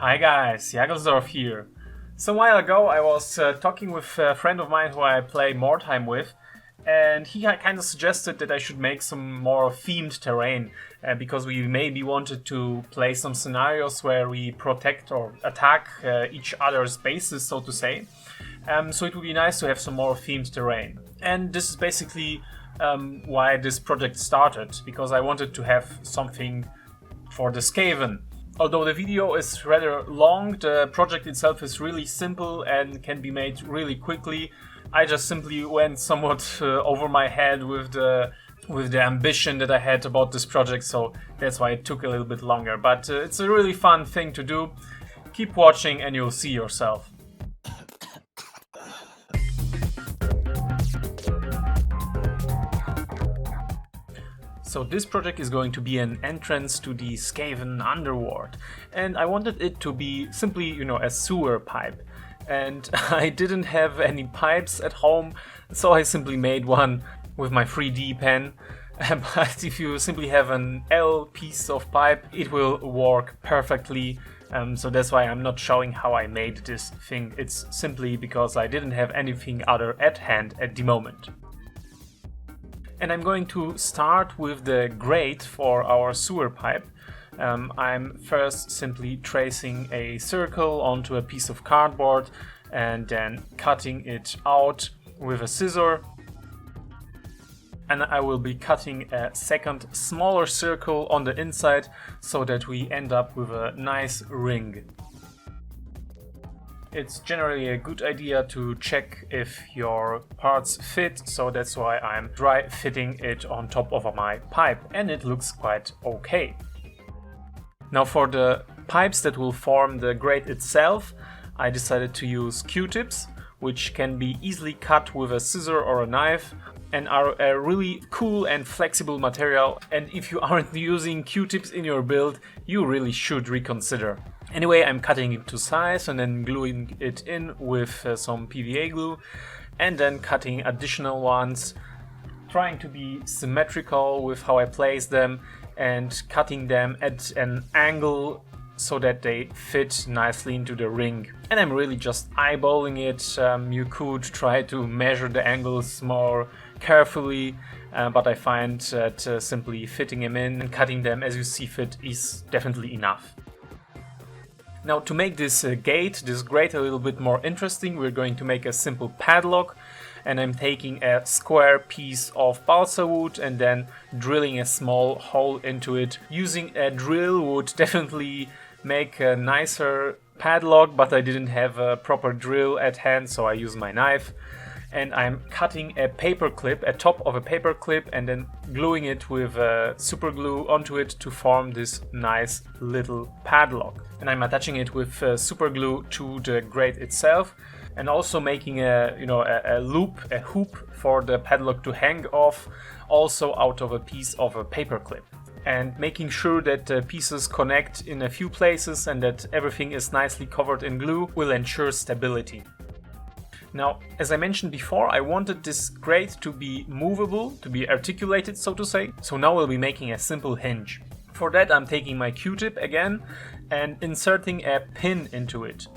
Hi guys, Jagelsdorf here. So a while ago I was talking with a friend of mine who I play more time with, and he had kind of suggested that I should make some more themed terrain because we maybe wanted to play some scenarios where we protect or attack each other's bases, so to say. So it would be nice to have some more themed terrain. And this is basically why this project started, because I wanted to have something for the Skaven. Although the video is rather long, the project itself is really simple and can be made really quickly. I just simply went somewhat over my head with the ambition that I had about this project, so that's why it took a little bit longer. But it's a really fun thing to do. Keep watching and you'll see yourself. So this project is going to be an entrance to the Skaven underworld, and I wanted it to be simply, a sewer pipe. And I didn't have any pipes at home, so I simply made one with my 3D pen. But if you simply have an L piece of pipe, it will work perfectly. So that's why I'm not showing how I made this thing. It's simply because I didn't have anything other at hand at the moment. And I'm going to start with the grate for our sewer pipe. I'm first simply tracing a circle onto a piece of cardboard and then cutting it out with a scissor. And I will be cutting a second smaller circle on the inside so that we end up with a nice ring. It's generally a good idea to check if your parts fit, so that's why I'm dry fitting it on top of my pipe, and it looks quite okay. Now for the pipes that will form the grate itself, I decided to use Q-tips, which can be easily cut with a scissor or a knife and are a really cool and flexible material, and if you aren't using Q-tips in your build, you really should reconsider. Anyway, I'm cutting it to size and then gluing it in with some PVA glue, and then cutting additional ones, trying to be symmetrical with how I place them and cutting them at an angle so that they fit nicely into the ring. And I'm really just eyeballing it. You could try to measure the angles more carefully, but I find that simply fitting them in and cutting them as you see fit is definitely enough. Now to make this grate a little bit more interesting, we're going to make a simple padlock, and I'm taking a square piece of balsa wood and then drilling a small hole into it. Using a drill would definitely make a nicer padlock, but I didn't have a proper drill at hand, so I use my knife. And I'm cutting a paper clip, a top of a paper clip, and then gluing it with super glue onto it to form this nice little padlock. And I'm attaching it with super glue to the grate itself, and also making a loop, a hoop for the padlock to hang off, also out of a piece of a paper clip. And making sure that the pieces connect in a few places and that everything is nicely covered in glue will ensure stability. Now, as I mentioned before, I wanted this grate to be movable, to be articulated, so to say. So now we'll be making a simple hinge. For that, I'm taking my Q-tip again and inserting a pin into it.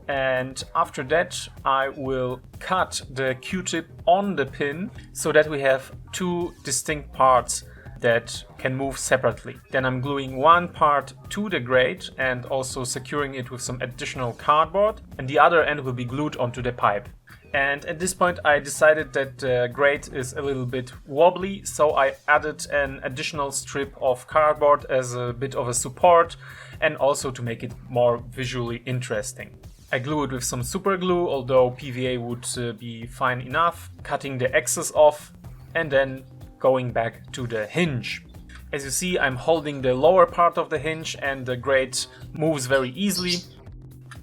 And after that, I will cut the Q-tip on the pin so that we have two distinct parts that can move separately. Then I'm gluing one part to the grate and also securing it with some additional cardboard, and the other end will be glued onto the pipe. And at this point I decided that the grate is a little bit wobbly, so I added an additional strip of cardboard as a bit of a support and also to make it more visually interesting. I glue it with some super glue, although PVA would be fine enough, cutting the excess off and then going back to the hinge. As you see, I'm holding the lower part of the hinge and the grate moves very easily.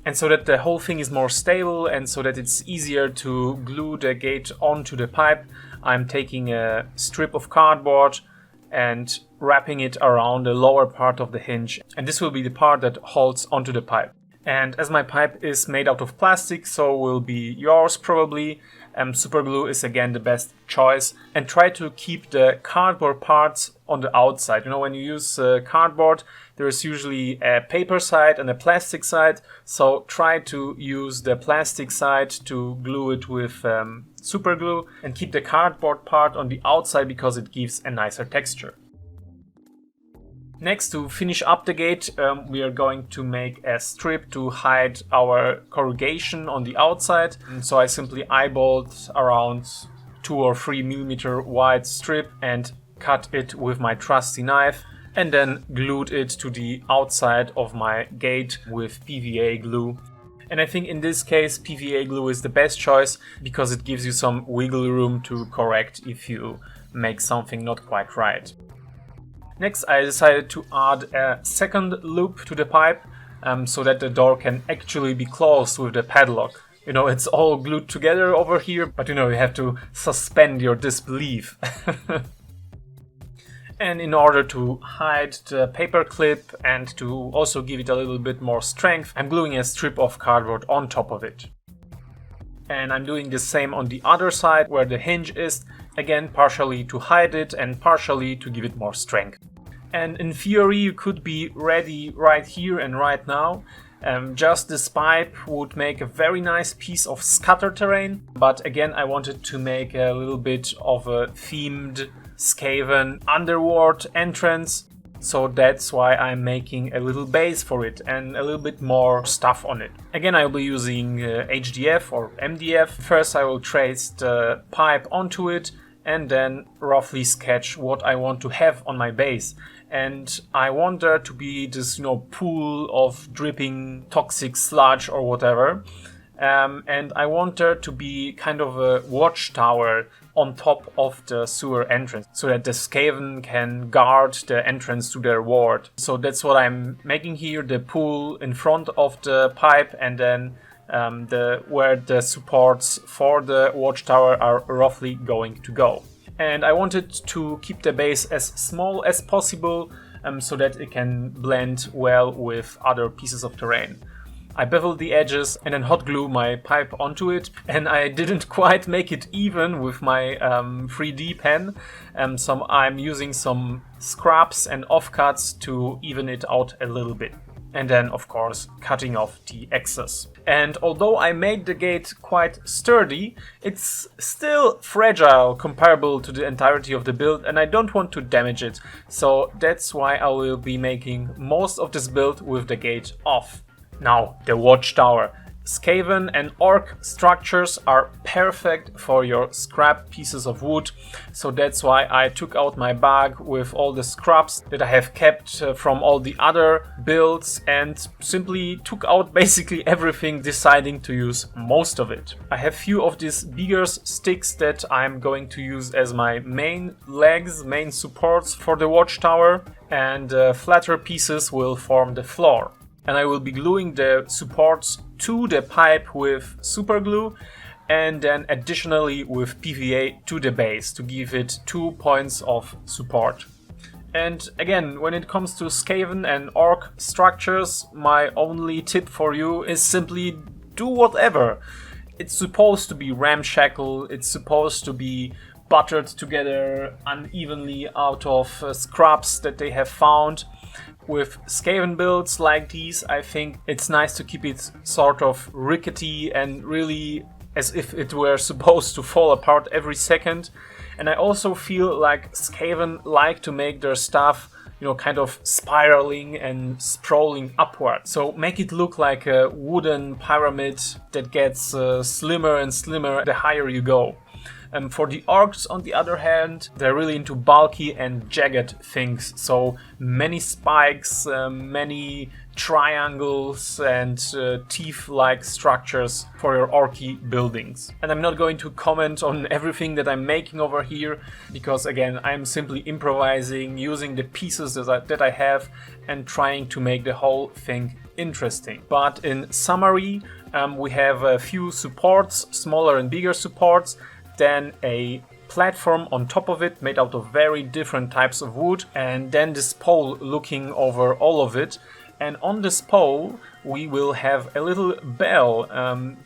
And so that the whole thing is more stable and so that it's easier to glue the gate onto the pipe, I'm taking a strip of cardboard and wrapping it around the lower part of the hinge. And this will be the part that holds onto the pipe. And as my pipe is made out of plastic, so will be yours probably, superglue is again the best choice. And try to keep the cardboard parts on the outside. You know, when you use cardboard, there's usually a paper side and a plastic side. So try to use the plastic side to glue it with superglue and keep the cardboard part on the outside because it gives a nicer texture. Next, to finish up the gate, we are going to make a strip to hide our corrugation on the outside. And so I simply eyeballed around 2 or 3 millimeter wide strip and cut it with my trusty knife and then glued it to the outside of my gate with PVA glue. And I think in this case PVA glue is the best choice because it gives you some wiggle room to correct if you make something not quite right. Next, I decided to add a second loop to the pipe so that the door can actually be closed with the padlock. You know, it's all glued together over here, but you know, you have to suspend your disbelief. And in order to hide the paper clip and to also give it a little bit more strength, I'm gluing a strip of cardboard on top of it. And I'm doing the same on the other side where the hinge is, again partially to hide it and partially to give it more strength. And in theory you could be ready right here and right now. Just this pipe would make a very nice piece of scatter terrain, but again I wanted to make a little bit of a themed Skaven underworld entrance. So that's why I'm making a little base for it and a little bit more stuff on it. Again, I'll be using HDF or MDF. First I will trace the pipe onto it and then roughly sketch what I want to have on my base. And I want there to be this, you know, pool of dripping toxic sludge or whatever. And I want there to be kind of a watchtower on top of the sewer entrance so that the Skaven can guard the entrance to their ward. So that's what I'm making here, the pool in front of the pipe and then where the supports for the watchtower are roughly going to go. And I wanted to keep the base as small as possible so that it can blend well with other pieces of terrain. I beveled the edges and then hot glue my pipe onto it, and I didn't quite make it even with my 3D pen, so I'm using some scraps and offcuts to even it out a little bit. And then of course cutting off the excess. And although I made the gate quite sturdy, it's still fragile comparable to the entirety of the build and I don't want to damage it, so that's why I will be making most of this build with the gate off. Now, the watchtower. Skaven and orc structures are perfect for your scrap pieces of wood, so that's why I took out my bag with all the scraps that I have kept from all the other builds and simply took out basically everything, deciding to use most of it. I have few of these bigger sticks that I'm going to use as my main legs, main supports for the watchtower, and flatter pieces will form the floor. And I will be gluing the supports to the pipe with superglue and then additionally with PVA to the base to give it 2 points of support. And again, when it comes to Skaven and orc structures, my only tip for you is simply do whatever. It's supposed to be ramshackle, it's supposed to be buttered together unevenly out of scraps that they have found. With Skaven builds like these, I think it's nice to keep it sort of rickety and really as if it were supposed to fall apart every second. And I also feel like Skaven like to make their stuff, you know, kind of spiraling and sprawling upward. So make it look like a wooden pyramid that gets slimmer and slimmer the higher you go. For the orcs, on the other hand, they're really into bulky and jagged things. So many spikes, many triangles and teeth-like structures for your orky buildings. And I'm not going to comment on everything that I'm making over here, because again, I'm simply improvising, using the pieces that I have and trying to make the whole thing interesting. But in summary, we have a few supports, smaller and bigger supports, then a platform on top of it made out of very different types of wood, and then this pole looking over all of it. And on this pole we will have a little bell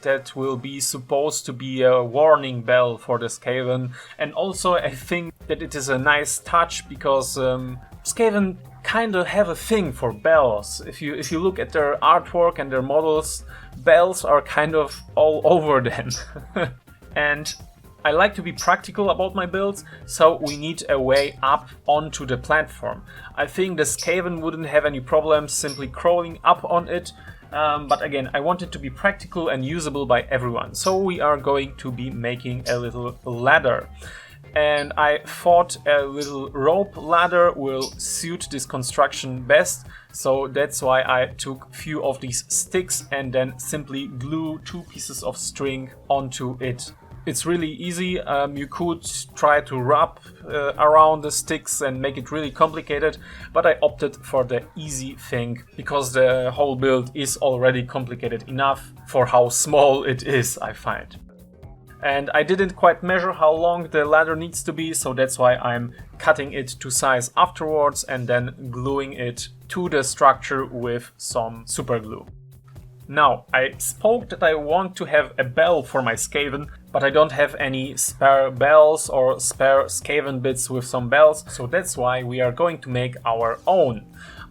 that will be supposed to be a warning bell for the Skaven. And also I think that it is a nice touch because Skaven kind of have a thing for bells. If you look at their artwork and their models, bells are kind of all over them. And I like to be practical about my builds, so we need a way up onto the platform. I think the Skaven wouldn't have any problems simply crawling up on it, but again, I want it to be practical and usable by everyone. So we are going to be making a little ladder. And I thought a little rope ladder will suit this construction best, so that's why I took few of these sticks and then simply glue 2 pieces of string onto it. It's really easy. You could try to wrap around the sticks and make it really complicated, but I opted for the easy thing because the whole build is already complicated enough for how small it is, I find. And I didn't quite measure how long the ladder needs to be, so that's why I'm cutting it to size afterwards and then gluing it to the structure with some superglue. Now, I spoke that I want to have a bell for my Skaven, but I don't have any spare bells or spare Skaven bits with some bells, so that's why we are going to make our own.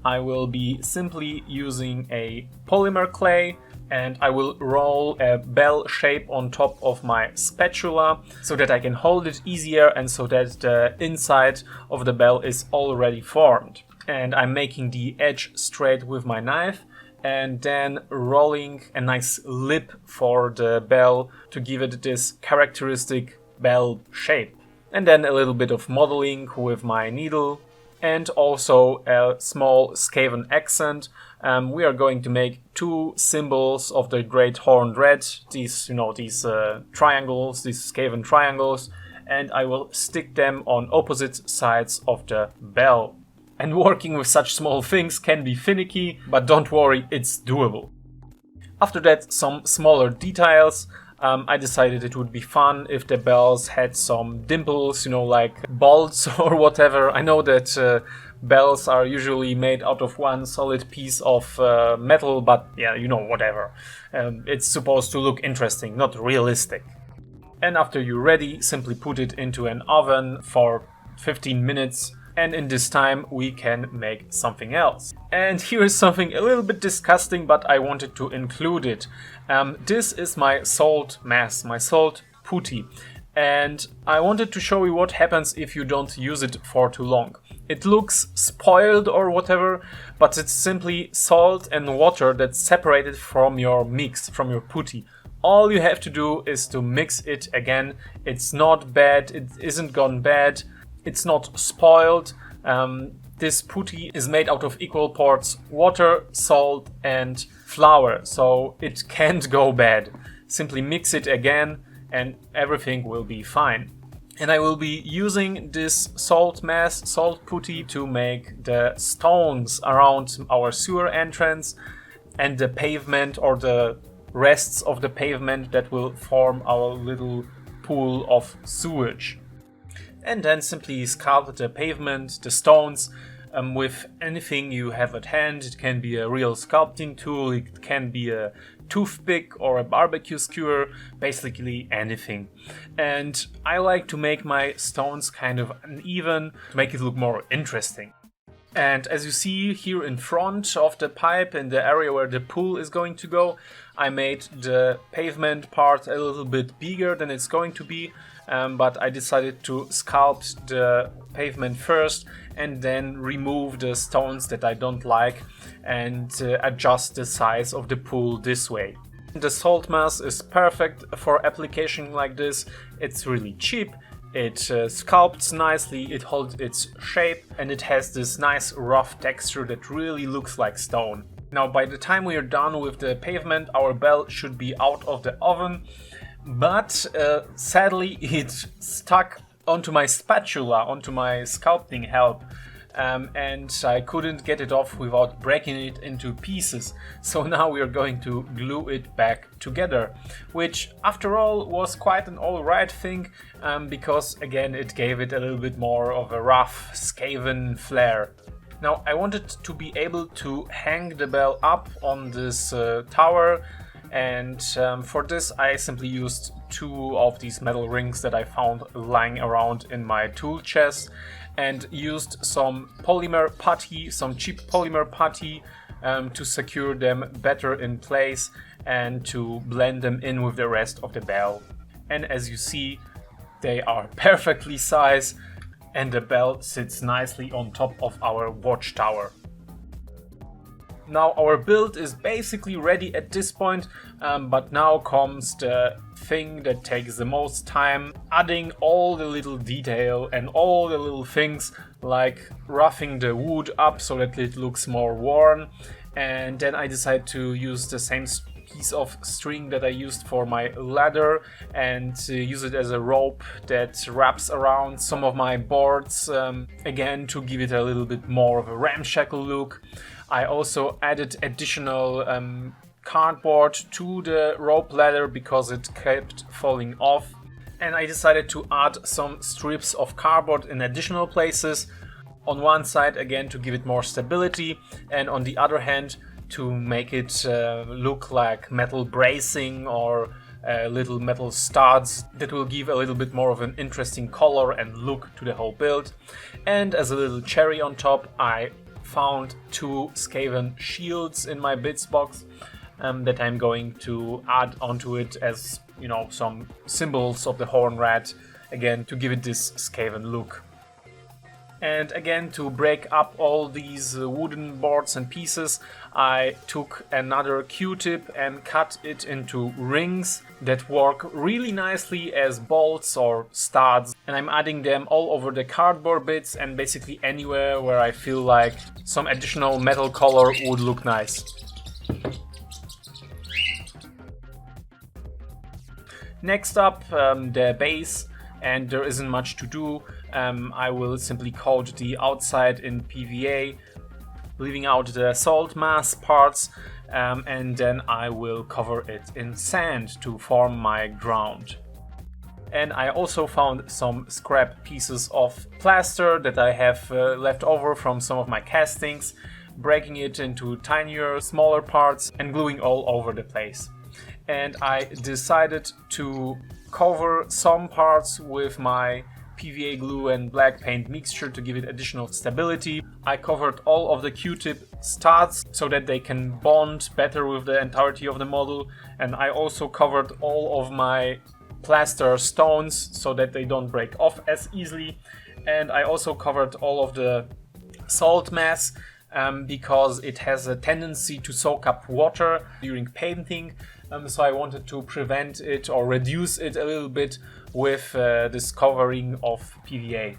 I will be simply using a polymer clay, and I will roll a bell shape on top of my spatula so that I can hold it easier and so that the inside of the bell is already formed. And I'm making the edge straight with my knife and then rolling a nice lip for the bell to give it this characteristic bell shape. And then a little bit of modeling with my needle and also a small Skaven accent. We are going to make 2 symbols of the Great Horned Red, these triangles, these Skaven triangles, and I will stick them on opposite sides of the bell. And working with such small things can be finicky, but don't worry, it's doable. After that, some smaller details. I decided it would be fun if the bells had some dimples, like bolts or whatever. I know that bells are usually made out of one solid piece of metal, but yeah, whatever. It's supposed to look interesting, not realistic. And after you're ready, simply put it into an oven for 15 minutes. And in this time we can make something else. And here is something a little bit disgusting, but I wanted to include it. This is my salt mass, my salt putty. And I wanted to show you what happens if you don't use it for too long. It looks spoiled or whatever, but it's simply salt and water that's separated from your mix, from your putty. All you have to do is to mix it again. It's not bad, it isn't gone bad. It's not spoiled. This putty is made out of equal parts water, salt and flour, so it can't go bad. Simply mix it again and everything will be fine. And I will be using this salt mass, salt putty, to make the stones around our sewer entrance and the pavement or the rests of the pavement that will form our little pool of sewage. And then simply sculpt the pavement, the stones, with anything you have at hand. It can be a real sculpting tool, it can be a toothpick or a barbecue skewer, basically anything. And I like to make my stones kind of uneven to make it look more interesting. And as you see here in front of the pipe, in the area where the pool is going to go, I made the pavement part a little bit bigger than it's going to be, but I decided to sculpt the pavement first and then remove the stones that I don't like and adjust the size of the pool this way. The salt mass is perfect for application like this. It's really cheap. It sculpts nicely, it holds its shape, and it has this nice rough texture that really looks like stone. Now, by the time we are done with the pavement, our bell should be out of the oven, but sadly it stuck onto my spatula, onto my sculpting help. And I couldn't get it off without breaking it into pieces. So now we are going to glue it back together, which after all was quite an alright thing, because again it gave it a little bit more of a rough Skaven flair. Now I wanted to be able to hang the bell up on this tower, and for this I simply used 2 of these metal rings that I found lying around in my tool chest, and used some polymer putty, some cheap polymer putty, to secure them better in place and to blend them in with the rest of the bell. And as you see, they are perfectly sized, and the bell sits nicely on top of our watchtower. Now our build is basically ready at this point, but now comes the thing that takes the most time, adding all the little detail and all the little things, like roughing the wood up so that it looks more worn. And then I decided to use the same piece of string that I used for my ladder and use it as a rope that wraps around some of my boards, again to give it a little bit more of a ramshackle look. I also added additional cardboard to the rope ladder because it kept falling off, and I decided to add some strips of cardboard in additional places. On one side again to give it more stability, and on the other hand to make it look like metal bracing or little metal studs that will give a little bit more of an interesting color and look to the whole build. And as a little cherry on top, I found 2 Skaven shields in my bits box that I'm going to add onto it as, you know, some symbols of the horn rat, again to give it this Skaven look. And again, to break up all these wooden boards and pieces, I took another Q-tip and cut it into rings that work really nicely as bolts or studs. And I'm adding them all over the cardboard bits and basically anywhere where I feel like some additional metal color would look nice. Next up, the base. And there isn't much to do. I will simply coat the outside in PVA, leaving out the salt mass parts, and then I will cover it in sand to form my ground. And I also found some scrap pieces of plaster that I have left over from some of my castings, breaking it into tinier, smaller parts and gluing all over the place. And I decided to cover some parts with my PVA glue and black paint mixture to give it additional stability. I covered all of the Q-tip studs so that they can bond better with the entirety of the model, and I also covered all of my plaster stones so that they don't break off as easily, and I also covered all of the salt mass because it has a tendency to soak up water during painting. So I wanted to prevent it or reduce it a little bit with this covering of PVA.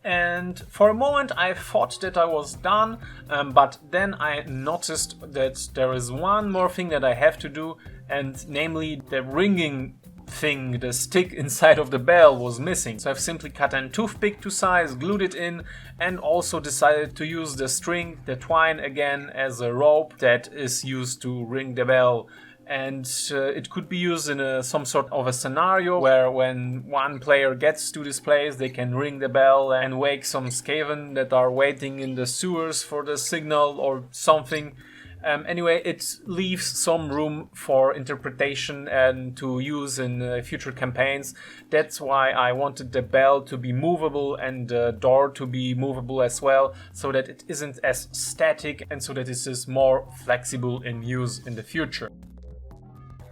And for a moment I thought that I was done, but then I noticed that there is one more thing that I have to do, and namely the ringing thing, the stick inside of the bell was missing. So I've simply cut a toothpick to size, glued it in, and also decided to use the string, the twine again, as a rope that is used to ring the bell. And it could be used in some sort of a scenario where when one player gets to this place, they can ring the bell and wake some Skaven that are waiting in the sewers for the signal or something. Anyway, it leaves some room for interpretation and to use in future campaigns. That's why I wanted the bell to be movable and the door to be movable as well, so that it isn't as static and so that it is more flexible in use in the future.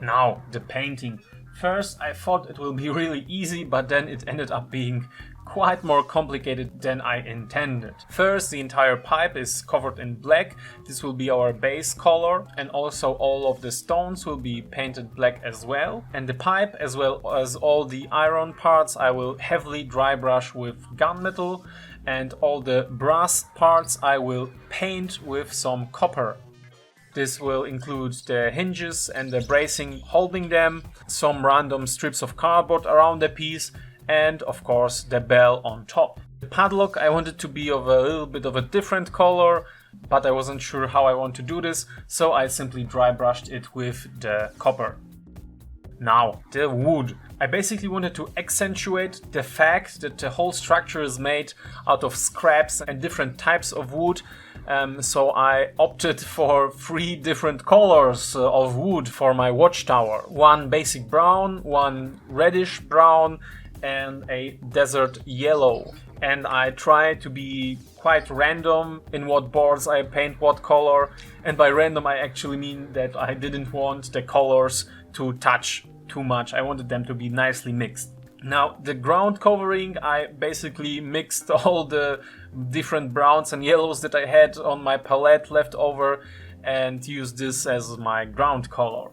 Now, the painting. First, I thought it will be really easy, but then it ended up being quite more complicated than I intended. First, the entire pipe is covered in black. This will be our base color, and also all of the stones will be painted black as well. And the pipe, as well as all the iron parts, I will heavily dry brush with gunmetal, and all the brass parts I will paint with some copper. This will include the hinges and the bracing holding them, some random strips of cardboard around the piece, and of course the bell on top. The padlock I wanted to be of a little bit of a different color, but I wasn't sure how I want to do this, so I simply dry brushed it with the copper. Now, the wood. I basically wanted to accentuate the fact that the whole structure is made out of scraps and different types of wood. So I opted for 3 different colors of wood for my watchtower. One basic brown, one reddish brown, and a desert yellow. And I try to be quite random in what boards I paint what color. And by random I actually mean that I didn't want the colors to touch too much. I wanted them to be nicely mixed. Now, the ground covering, I basically mixed all the different browns and yellows that I had on my palette left over and used this as my ground color.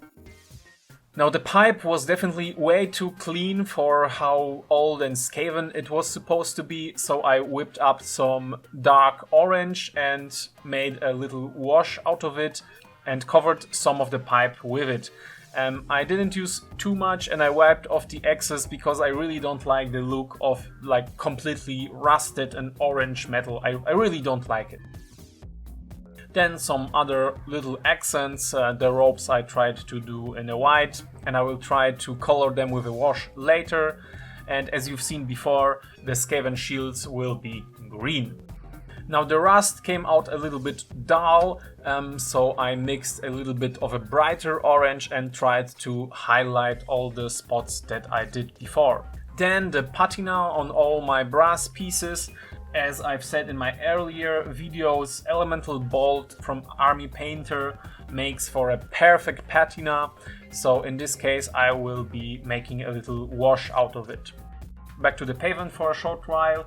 Now, the pipe was definitely way too clean for how old and Skaven it was supposed to be, so I whipped up some dark orange and made a little wash out of it and covered some of the pipe with it. I didn't use too much and I wiped off the excess because I really don't like the look of like completely rusted and orange metal. I really don't like it. Then some other little accents. The ropes I tried to do in a white and I will try to color them with a wash later. And as you've seen before, the Skaven shields will be green. Now the rust came out a little bit dull, so I mixed a little bit of a brighter orange and tried to highlight all the spots that I did before. Then the patina on all my brass pieces. As I've said in my earlier videos, elemental bolt from Army Painter makes for a perfect patina, so in this case I will be making a little wash out of it. Back to the pavement for a short while.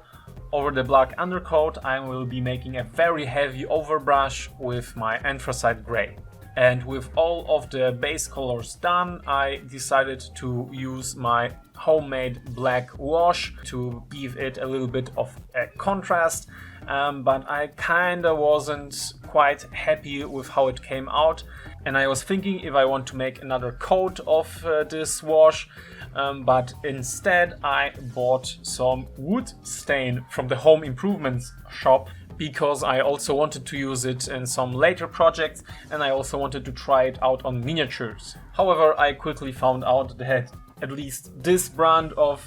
Over the black undercoat I will be making a very heavy overbrush with my anthracite grey. And with all of the base colors done, I decided to use my homemade black wash to give it a little bit of a contrast, but I kinda wasn't quite happy with how it came out, and I was thinking if I want to make another coat of this wash, but instead I bought some wood stain from the home improvements shop because I also wanted to use it in some later projects and I also wanted to try it out on miniatures. However, I quickly found out that at least this brand of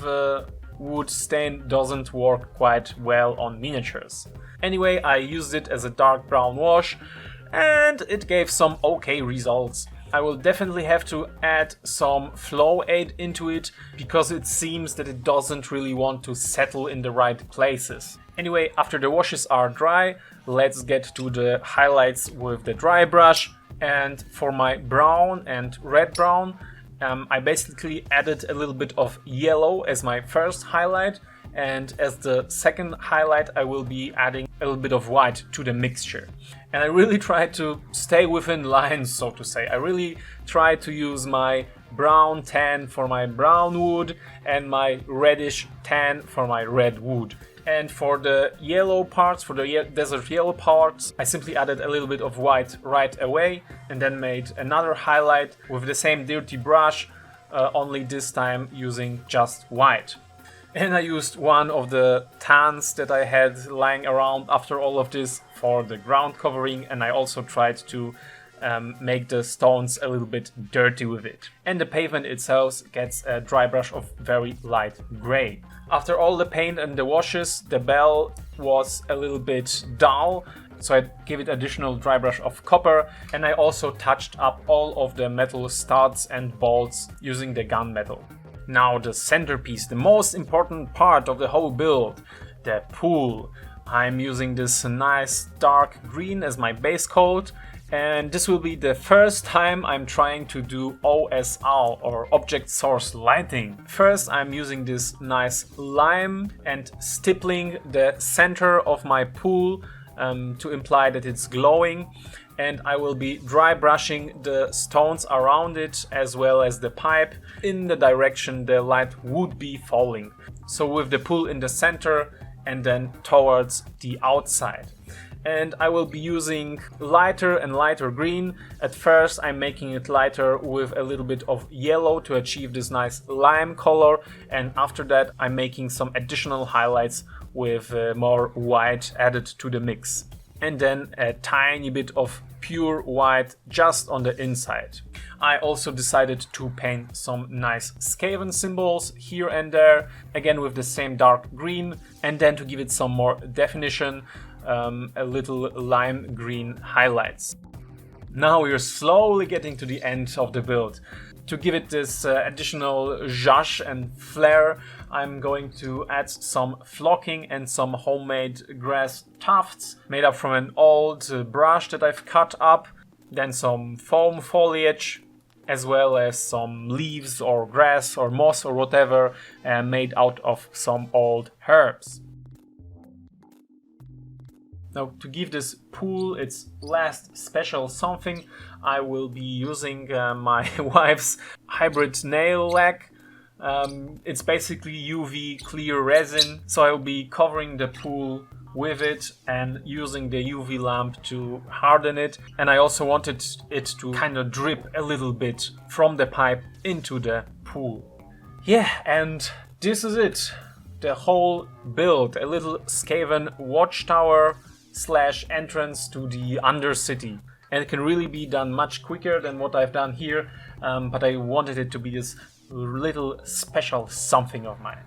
wood stain doesn't work quite well on miniatures. Anyway, I used it as a dark brown wash and it gave some okay results. I will definitely have to add some flow aid into it because it seems that it doesn't really want to settle in the right places. Anyway, after the washes are dry, let's get to the highlights with the dry brush. And for my brown and red brown, I basically added a little bit of yellow as my first highlight, and as the second highlight I will be adding a little bit of white to the mixture. And I really tried to stay within lines, so to say. I really tried to use my brown tan for my brown wood and my reddish tan for my red wood. And for the yellow parts, for the desert yellow parts, I simply added a little bit of white right away and then made another highlight with the same dirty brush, only this time using just white. And I used one of the tans that I had lying around after all of this for the ground covering, and I also tried to make the stones a little bit dirty with it. And the pavement itself gets a dry brush of very light grey. After all the paint and the washes, the bell was a little bit dull, so I gave it additional dry brush of copper, and I also touched up all of the metal studs and bolts using the gunmetal. Now the centerpiece, the most important part of the whole build, the pool. I'm using this nice dark green as my base coat, and this will be the first time I'm trying to do OSL or object source lighting. First I'm using this nice lime and stippling the center of my pool to imply that it's glowing, and I will be dry brushing the stones around it as well as the pipe in the direction the light would be falling. So with the pool in the center and then towards the outside. And I will be using lighter and lighter green. At first I'm making it lighter with a little bit of yellow to achieve this nice lime color, and after that I'm making some additional highlights with more white added to the mix. And then a tiny bit of pure white just on the inside. I also decided to paint some nice Skaven symbols here and there, again with the same dark green, and then to give it some more definition, a little lime green highlights. Now we're slowly getting to the end of the build. To give it this additional zhuzh and flair, I'm going to add some flocking and some homemade grass tufts made up from an old brush that I've cut up, then some foam foliage, as well as some leaves or grass or moss or whatever made out of some old herbs. Now, to give this pool its last special something, I will be using my wife's hybrid nail lac. It's basically UV clear resin, so I will be covering the pool with it and using the UV lamp to harden it. And I also wanted it to kind of drip a little bit from the pipe into the pool. Yeah, and this is it. The whole build, a little Skaven watchtower / entrance to the Undercity, and it can really be done much quicker than what I've done here, but I wanted it to be this little special something of mine.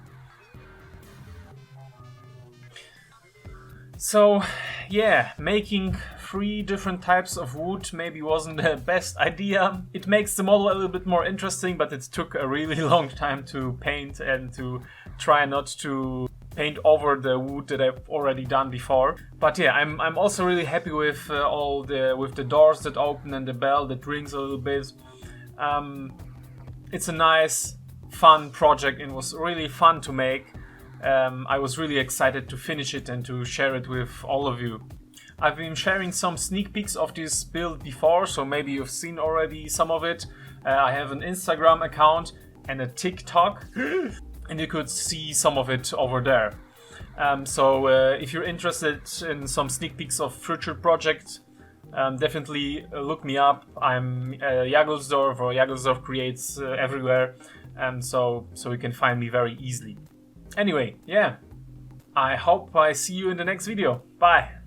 So yeah, making 3 different types of wood maybe wasn't the best idea. It makes the model a little bit more interesting, but it took a really long time to paint and to try not to paint over the wood that I've already done before. But yeah, I'm also really happy with with the doors that open and the bell that rings a little bit. It's a nice, fun project. It was really fun to make. I was really excited to finish it and to share it with all of you. I've been sharing some sneak peeks of this build before, so maybe you've seen already some of it. I have an Instagram account and a TikTok. And you could see some of it over there. So if you're interested in some sneak peeks of future projects, definitely look me up. I'm Jagelsdorf, or Jagelsdorf Creates everywhere, so you can find me very easily. Anyway, yeah, I hope I see you in the next video. Bye!